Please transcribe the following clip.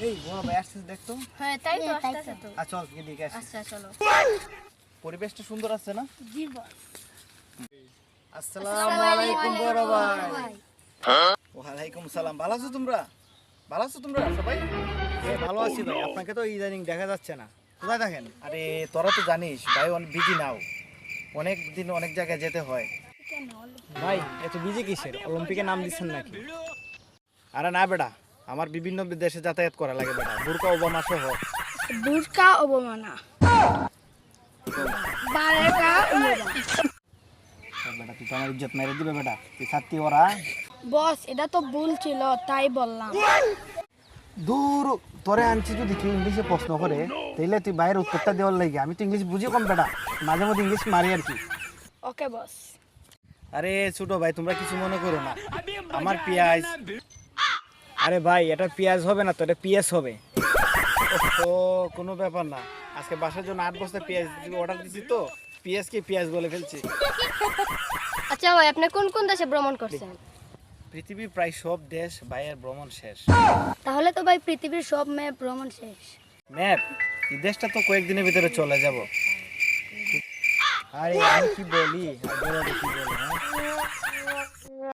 এই বড় ভাই আসছে দেখতো। হ্যাঁ তাই তো আসছে তো। চল এদিকে আসি। আচ্ছা চলো। পরিবেশটা সুন্দর আছে না? জি বস। আসসালামু আলাইকুম বড় ভাই। ওয়ালাইকুম সালাম। ভালো আছো তোমরা? ভালো আছো তোমরা সবাই? ভালো আছি ভাই। আপনাকে তো ইদানিং দেখা যাচ্ছে না, কোথায় থাকেন? আরে তোরা তো জানিস ভাই অনেক বিজি নাও, অনেক দিন অনেক জায়গায় যেতে হয়। ভাই এত বিজি কিসের? অলিম্পিকে নাম দিচ্ছেন নাকি? আরে না বেটা, আমার বিভিন্ন দেশে যাতায়াত করা লাগে বেটা, বুরকা ওবামা সহ। বুরকা অবমানা। বারেকা উমরা। বেটা তুই তো আমার ইজ্জত মেরে দিবে বেটা, তুই ছাত্রী ওরা। বস এটা তো ভুল ছিল তাই বললাম। দূর তোরে আনছি, যদি কেউ ইংলিশে প্রশ্ন করে তাইলে তুই বাইরের উত্তরটা দেওয়ার লাগে। আমি তো ইংলিশ বুঝি কম বেটা, মাঝে মধ্যে ইংলিশ মারি আর কি। ওকে বস। আরে ছোট ভাই তোমরা কিছু মনে করো না, আমার পেঁয়াজ। আরে ভাই এটা পেঁয়াজ হবে না তো, এটা পিএস হবে। তো কোনো ব্যাপার না, আজকে বাসার জন্য 8 বস্তা পেঁয়াজ অর্ডার দিছি, তো পেঁয়াজকে পেঁয়াজ বলে ফেলছি। আচ্ছা ভাই আপনি কোন কোন দেশে ভ্রমণ করছেন? পৃথিবীর প্রায় সব দেশ ভাইয়ের ভ্রমণ শেষ। তাহলে তো ভাই পৃথিবীর সব ম্যাপ ভ্রমণ শেষ। ম্যাপ এই দেশটা তো কয়েকদিনের ভিতরে চলে যাব। আরে আমি কি বলি আর বলো তো কি বলি, হ্যাঁ?